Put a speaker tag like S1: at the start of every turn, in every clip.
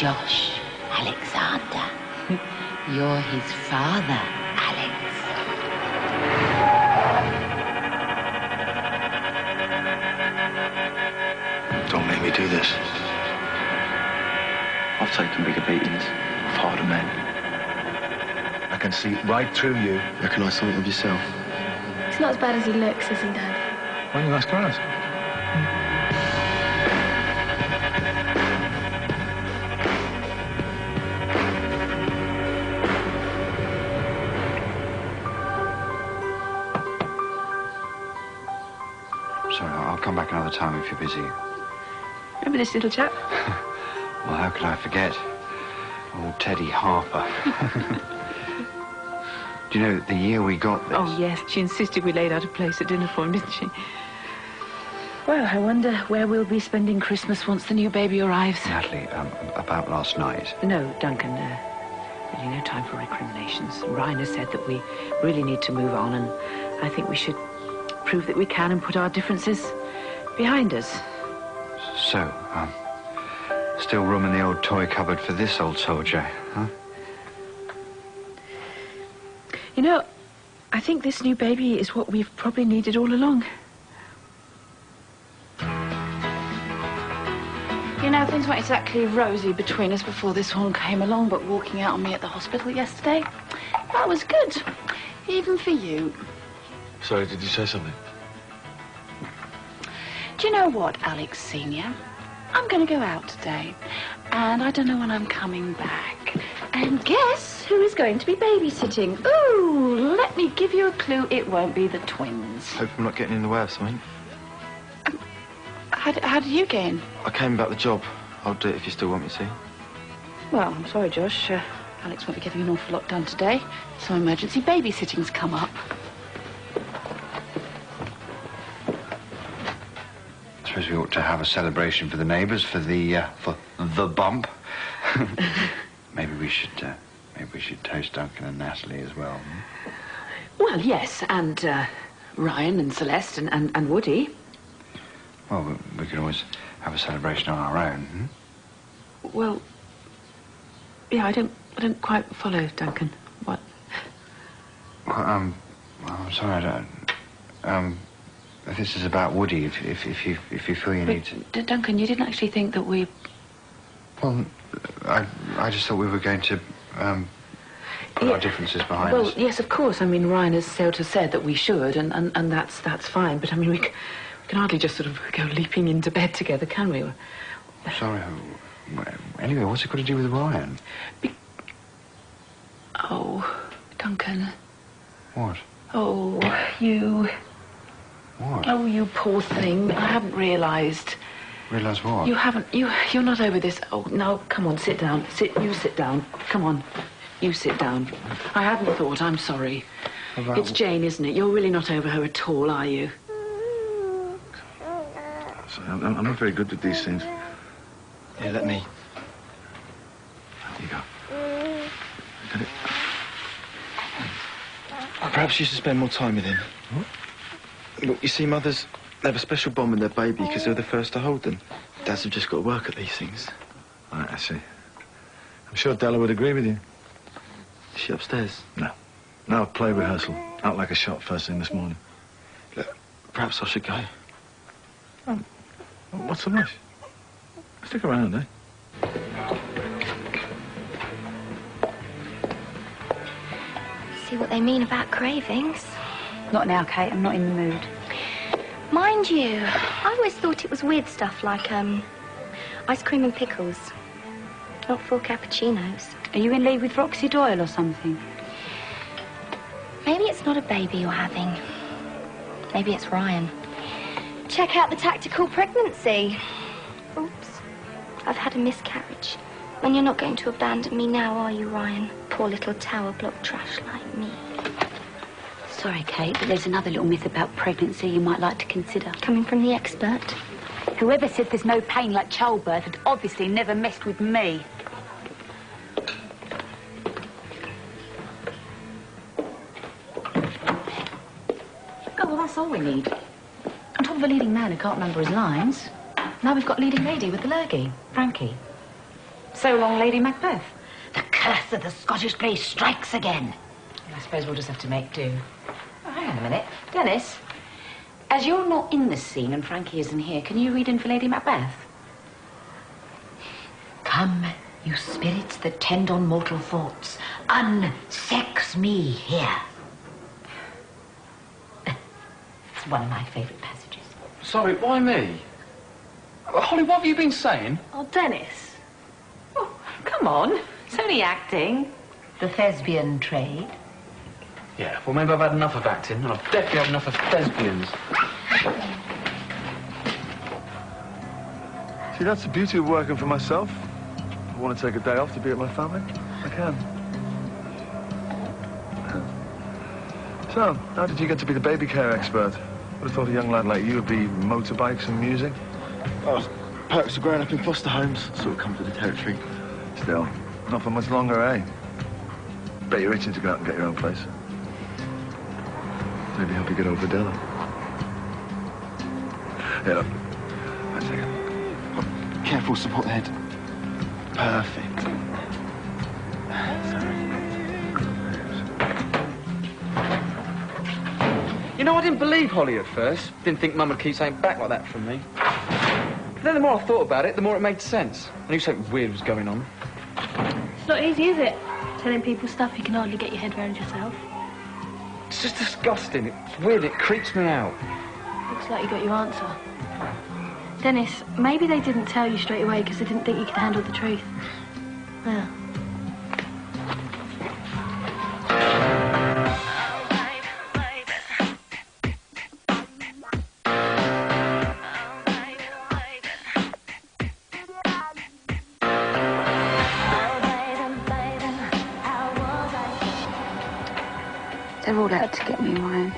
S1: Josh Alexander. You're his father, Alex.
S2: Don't make me do this. I've taken bigger beatings of harder men. I can see right through you. Recognise something of yourself.
S3: He's not as bad as he looks, is he, Dad?
S2: Why don't you ask her out?
S4: Sorry, I'll come back another time if you're busy.
S3: Remember this little chap?
S4: Well, how could I forget? Old Teddy Harper. Do you know, the year we got this...
S3: Oh, yes. She insisted we laid out a place at dinner for him, didn't she? Well, I wonder where we'll be spending Christmas once the new baby arrives.
S4: Natalie, about last night.
S3: No, Duncan, really no time for recriminations. Ryan has said that we really need to move on, and I think we should prove that we can and put our differences behind us.
S4: So, still room in the old toy cupboard for this old soldier, huh?
S3: You know, I think this new baby is what we've probably needed all along. You know, things weren't exactly rosy between us before this one came along, but walking out on me at the hospital yesterday, that was good. Even for you.
S2: Sorry, did you say something?
S3: Do you know what, Alex Senior? I'm going to go out today, and I don't know when I'm coming back. And guess who is going to be babysitting? Ooh, let me give you a clue. It won't be the twins.
S2: Hope I'm not getting in the way of something.
S3: How did you get in?
S2: I came about the job. I'll do it if you still want me to.
S3: Well, I'm sorry, Josh. Alex won't be getting an awful lot done today. Some emergency babysitting's come up.
S4: I suppose we ought to have a celebration for the neighbours for the bump. Maybe we should toast Duncan and Natalie as well.
S3: Well, yes, and Ryan and Celeste and Woody.
S4: Well, we could always have a celebration on our own.
S3: Well, yeah, I don't quite follow, Duncan. What?
S4: Well, I'm sorry, I don't. This is about Woody. If you feel you need to.
S3: Duncan, you didn't actually think that we.
S4: Well, I just thought we were going to put our differences behind us.
S3: Well, yes, of course. I mean, Ryan has said that we should, and that's fine. But I mean, we can hardly just sort of go leaping into bed together, can we?
S4: Sorry. Anyway, what's it got to do with Ryan?
S3: Oh, Duncan.
S4: What?
S3: Oh, you.
S4: What?
S3: Oh, you poor thing. I haven't realised.
S4: Realise what?
S3: You haven't. You're not over this. Oh, no, come on, sit down. You sit down. Come on. You sit down. I hadn't thought. I'm sorry. It's Jane, isn't it? You're really not over her at all, are you?
S2: I'm not very good with these things.
S4: Here, let me.
S2: There you go. Got it. Perhaps you should spend more time with him. What? Look, you see, mothers, they have a special bond with their baby because they're the first to hold them. Dads have just got to work at these things. Right, I see. I'm sure Della would agree with you. Is she upstairs? No. No, play rehearsal. Out like a shot first thing this morning. Look, perhaps I should go. What's the rush? Stick around, eh?
S5: See what they mean about cravings?
S6: Not now, Kate. I'm not in the mood.
S5: Mind you, I always thought it was weird stuff like, ice cream and pickles. Not 4 cappuccinos.
S6: Are you in league with Roxy Doyle or something?
S5: Maybe it's not a baby you're having. Maybe it's Ryan. Check out the tactical pregnancy. Oops. I've had a miscarriage. And you're not going to abandon me now, are you, Ryan? Poor little tower block trash like me.
S6: Sorry, Kate, but there's another little myth about pregnancy you might like to consider.
S5: Coming from the expert.
S6: Whoever said there's no pain like childbirth had obviously never messed with me. Oh, well, that's all we need. On top of a leading man who can't remember his lines, now we've got leading lady with the lurgy, Frankie.
S7: So long, Lady Macbeth.
S6: The curse of the Scottish play strikes again.
S7: I suppose we'll just have to make do. Oh, hang on a minute. Dennis, as you're not in this scene and Frankie isn't here, can you read in for Lady Macbeth?
S6: Come, you spirits that tend on mortal thoughts, unsex me here. It's one of my favourite passages.
S2: Sorry, why me? Holly, what have you been saying?
S3: Oh, Dennis.
S7: Oh, come on. It's only acting.
S6: The thespian trade.
S2: Yeah, well, maybe I've had enough of acting, and I've definitely had enough of thespians.
S8: See, that's the beauty of working for myself. If I want to take a day off to be with my family, I can. So, how did you get to be the baby care expert? Would have thought a young lad like you would be motorbikes and music.
S2: Oh, perks of growing up in foster homes sort of comes with the territory.
S8: Still, not for much longer, eh? Bet you're itching to go out and get your own place. Maybe help you get over Della. Yeah, look. One second.
S2: Oh, careful, support the head. Perfect. You know, I didn't believe Holly at first. Didn't think Mum would keep something back like that from me. But then the more I thought about it, the more it made sense. I knew something weird was going on.
S3: It's not easy, is it? Telling people stuff you can hardly get your head around yourself.
S2: It's just disgusting. It's weird. It creeps me out.
S3: Looks like you got your answer. Dennis, maybe they didn't tell you straight away because they didn't think you could handle the truth. Yeah.
S6: They're all out to get me, Ryan.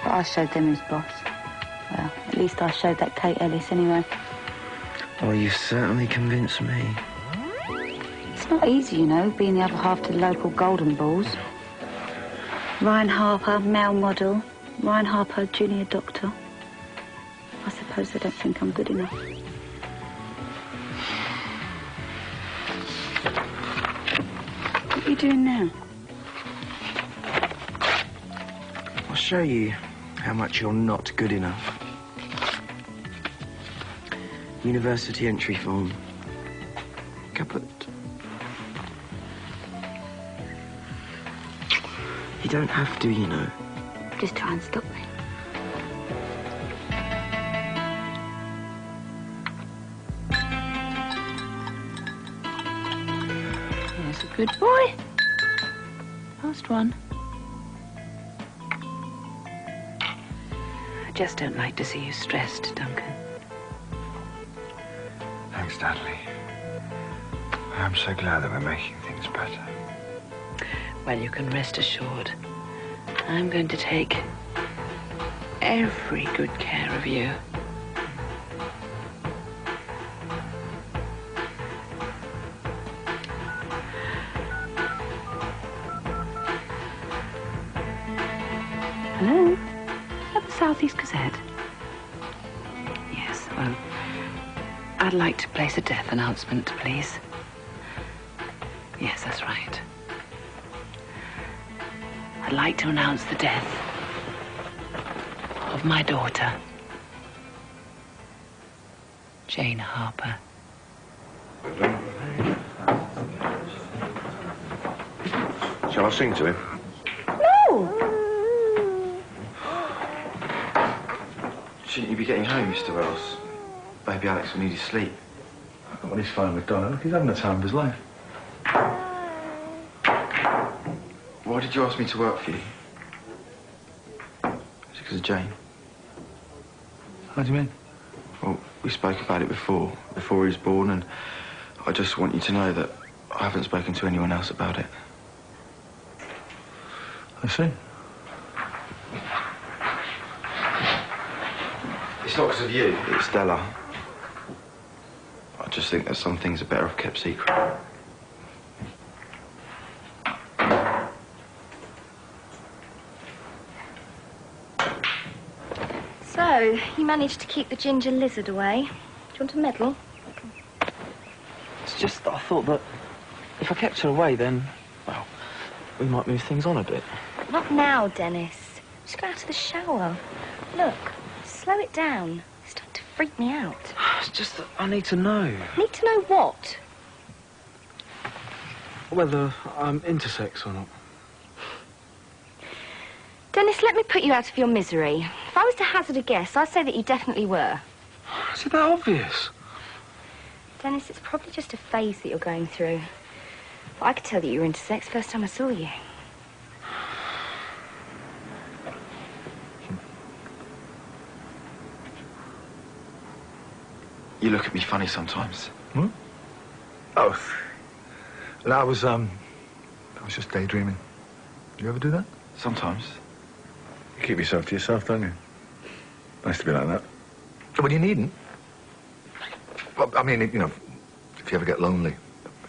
S6: But I showed them who's boss. Well, at least I showed that Kate Ellis anyway.
S9: Oh, you certainly convinced me.
S6: It's not easy, you know, being the other half to the local Golden Balls. Ryan Harper, male model. Ryan Harper, junior doctor. I suppose they don't think I'm good enough. What are you doing now?
S9: I'll show you how much you're not good enough. University entry form. Caput. You don't have to, you know.
S6: Just try and stop me.
S3: There's a good boy. Last one.
S7: I just don't like to see you stressed, Duncan.
S4: Thanks, Dudley. I'm so glad that we're making things better.
S7: Well, you can rest assured. I'm going to take every good care of you. Hello? At the South East Gazette? Yes, well, I'd like to place a death announcement, please. Yes, that's right. I'd like to announce the death of my daughter, Jane Harper.
S4: Shall I sing to him?
S2: Shouldn't you be getting home, Mr. Wells? Baby Alex will need his sleep.
S8: Well, he's fine with Donna. Look, he's having the time of his life.
S2: Why did you ask me to work for you? Is it because of Jane?
S8: How do you mean?
S2: Well, we spoke about it before he was born, and I just want you to know that I haven't spoken to anyone else about it.
S8: I see.
S2: It's not because of you, it's Stella. I just think that some things are better off kept secret.
S5: So, you managed to keep the ginger lizard away. Do you want a medal?
S2: It's
S9: just that I thought that if I kept her away, then, well, we might move things on a bit.
S5: Not now, Dennis. Just go out to the shower. Look, slow it down. It's starting to freak me out.
S9: It's just that I need to know.
S5: Need to know what?
S9: Whether I'm intersex or not.
S5: Dennis, let me put you out of your misery. If I was to hazard a guess, I'd say that you definitely were.
S9: Is it that obvious?
S5: Dennis, it's probably just a phase that you're going through. But I could tell that you were intersex first time I saw you.
S2: You look at me funny sometimes.
S8: Hmm? Oh. And I was just daydreaming. You ever do that?
S2: Sometimes.
S8: You keep yourself to yourself, don't you? Nice to be like that. Well, you needn't. Well, I mean, you know, if you ever get lonely,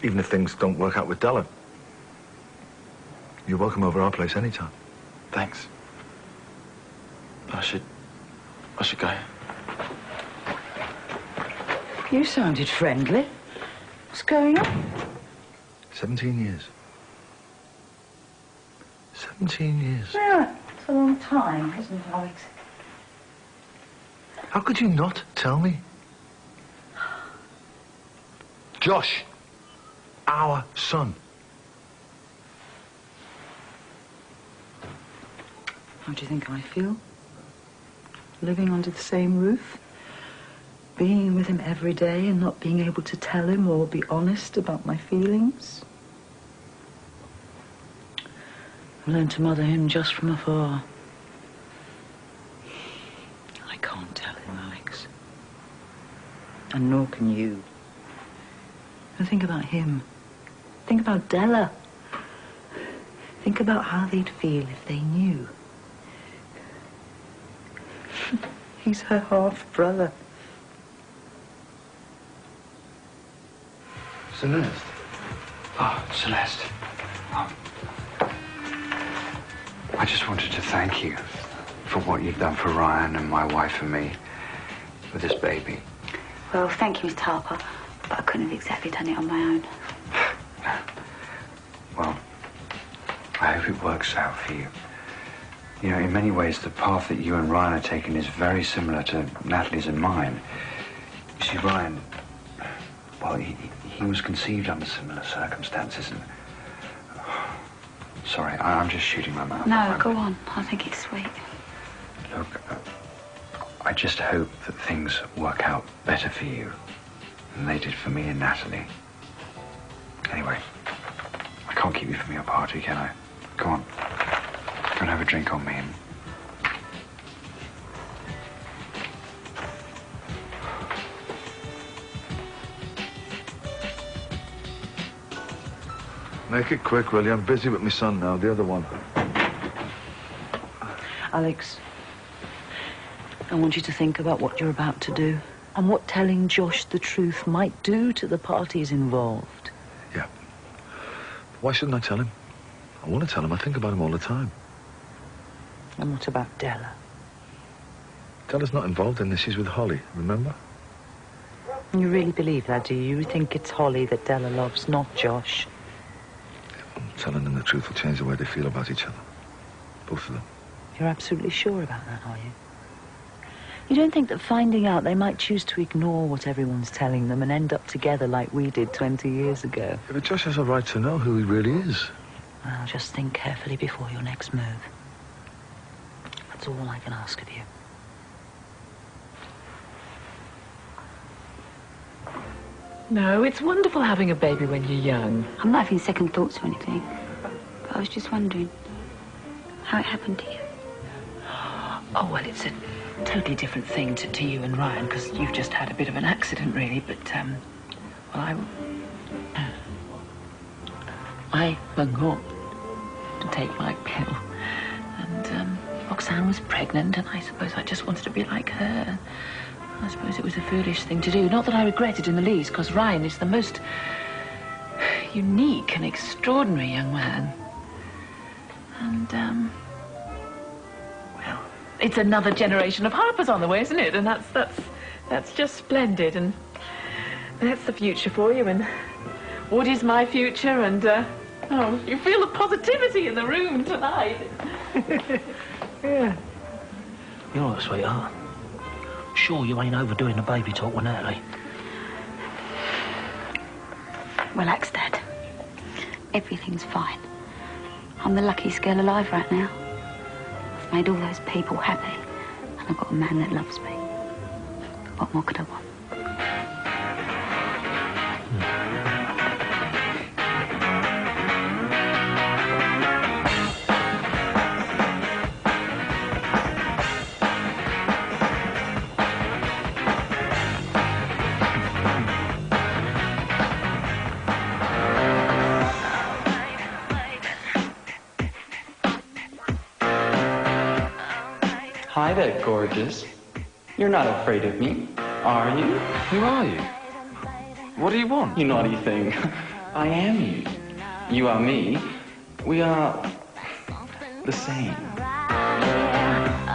S8: even if things don't work out with Della, you're welcome over our place anytime.
S2: Thanks. I should go.
S6: You sounded friendly. What's going on?
S8: 17 years. 17 years.
S6: Yeah, it's a long time, isn't it, Alex?
S8: How could you not tell me? Josh, our son.
S6: How do you think I feel? Living under the same roof? Being with him every day and not being able to tell him or be honest about my feelings? I learned to mother him just from afar. I can't tell him, Alex. And nor can you. And think about him. Think about Della. Think about how they'd feel if they knew. He's her half-brother.
S4: Celeste. Oh, Celeste. I just wanted to thank you for what you've done for Ryan and my wife and me with this baby.
S6: Well, thank you, Mr. Harper, but I couldn't have exactly done it on my own.
S4: Well, I hope it works out for you. You know, in many ways, the path that you and Ryan are taking is very similar to Natalie's and mine. You see, Ryan, well, he was conceived under similar circumstances and... Sorry, I'm just shooting my mouth.
S6: No, go on. I think it's sweet.
S4: Look, I just hope that things work out better for you than they did for me and Natalie. Anyway, I can't keep you from your party, can I? Go on. Go and have a drink on me and...
S8: Make it quick, will you? I'm busy with my son now, the other one.
S6: Alex, I want you to think about what you're about to do and what telling Josh the truth might do to the parties involved.
S8: Yeah. Why shouldn't I tell him? I want to tell him. I think about him all the time.
S6: And what about Della?
S8: Della's not involved in this. She's with Holly, remember?
S6: You really believe that, do you? You think it's Holly that Della loves, not Josh?
S8: Telling them the truth will change the way they feel about each other. Both of them.
S6: You're absolutely sure about that, are you? You don't think that finding out they might choose to ignore what everyone's telling them and end up together like we did 20 years ago?
S8: Yeah, but Josh has a right to know who he really is.
S6: Well, just think carefully before your next move. That's all I can ask of you.
S3: No, it's wonderful having a baby when you're young.
S6: I'm not having second thoughts or anything. But I was just wondering how it happened to you.
S3: Oh, well, it's a totally different thing to you and Ryan, because you've just had a bit of an accident, really. But, well, I forgot to take my pill. And, Roxanne was pregnant, and I suppose I just wanted to be like her. I suppose it was a foolish thing to do. Not that I regret it in the least, because Ryan is the most unique and extraordinary young man. And, well, it's another generation of Harpers on the way, isn't it? And that's just splendid. And That's the future for you, and Woody's my future, and, oh, you feel the positivity in the room tonight.
S10: Yeah. You're all right, sweetheart. Sure you ain't overdoing the baby talk with Natalie?
S6: Relax, Dad. Everything's fine. I'm the luckiest girl alive right now. I've made all those people happy, and I've got a man that loves me. What more could I want?
S11: Hi there, gorgeous. You're not afraid of me, are you?
S9: Who are you? What do you want?
S11: You naughty thing. I am you. You are me. We are the same.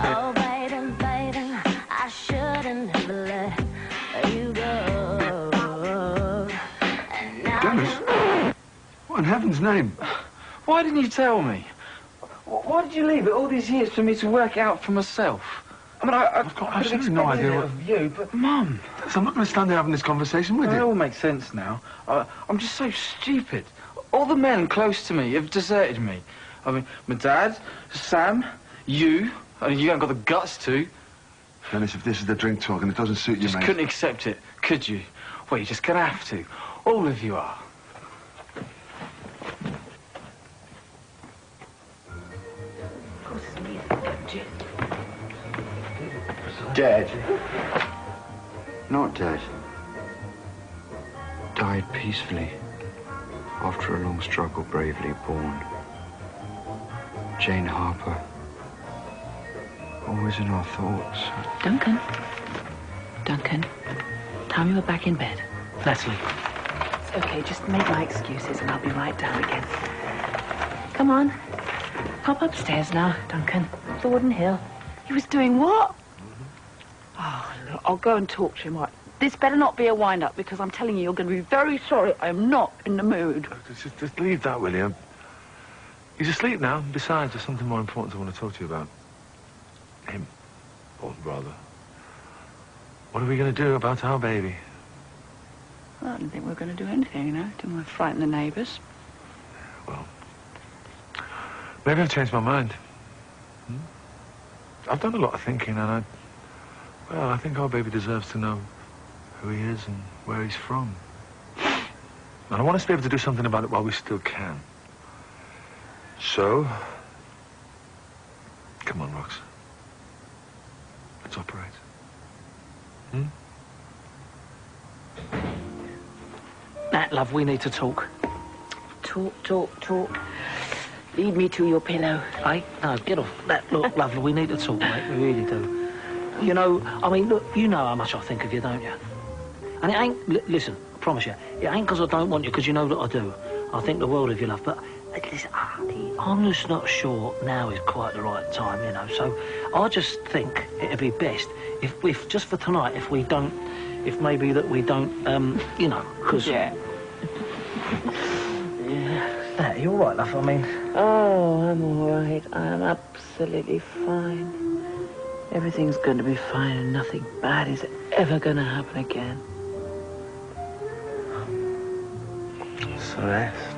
S12: Oh, baby, baby, I shouldn't have let you go.
S8: Dennis? What in heaven's name?
S9: Why didn't you tell me? Why did you leave it all these years for me to work out for myself? I mean, I've got
S8: absolutely no idea what...
S9: of you, but Mum.
S8: I'm not going to stand there having this conversation with you.
S9: It all makes sense now. I'm just so stupid. All the men close to me have deserted me. I mean, my dad, Sam, you. I mean, you haven't got the guts to.
S8: Dennis, if this is the drink talk and it doesn't suit you,
S9: Just
S8: mate...
S9: couldn't accept it, could you? Well, you're just going to have to. All of you are.
S4: Dead. Not dead. Died peacefully. After a long struggle, bravely born. Jane Harper. Always in our thoughts.
S7: Duncan. Duncan. Time you were back in bed.
S10: Natalie.
S7: It's okay, just make my excuses and I'll be right down again. Come on. Hop upstairs now, Duncan. The wooden hill.
S3: He was doing what? Oh, look, I'll go and talk to him. Right. This better not be a wind-up, because I'm telling you, you're going to be very sorry. I am not in the mood.
S8: Just leave that, William. He's asleep now. Besides, there's something more important I want to talk to you about. Him. Or rather. What are we going to do about our baby?
S3: Well, I didn't think we were going to do anything, you know. Didn't want to frighten the neighbours.
S8: Well, maybe I've changed my mind. I've done a lot of thinking, and I think our baby deserves to know who he is and where he's from. And I want us to be able to do something about it while we still can. So, come on, Rox. Let's operate.
S10: Nat, love, we need to talk.
S3: Talk. Lead me to your pillow.
S10: Hey, no, get off that. Look, lovely, we need to talk, mate. We really do. You know, I mean, look, you know how much I think of you, don't you? And it ain't, listen, I promise you, it ain't because I don't want you, because you know that I do. I think the world of you, love, but listen, I'm just not sure now is quite the right time, you know, so I just think it'd be best if just for tonight, if maybe that we don't, you know, because...
S3: Yeah.
S10: Nat, you all right, love? I mean...
S7: Oh, I'm all right. I'm absolutely fine. Everything's going to be fine and nothing bad is ever going to happen again.
S11: Celeste.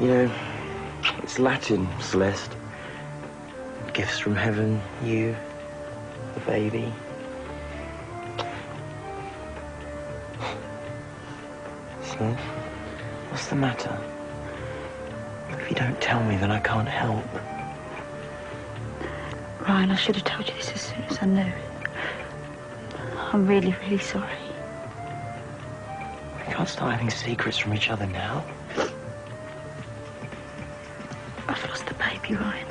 S11: You know, it's Latin, Celeste. Gifts from heaven, you, the baby. Celeste, what's the matter? If you don't tell me, then I can't help.
S6: Ryan, I should have told you this as soon as I knew. I'm really, really sorry.
S11: We can't start having secrets from each other now.
S6: I've lost the baby, Ryan.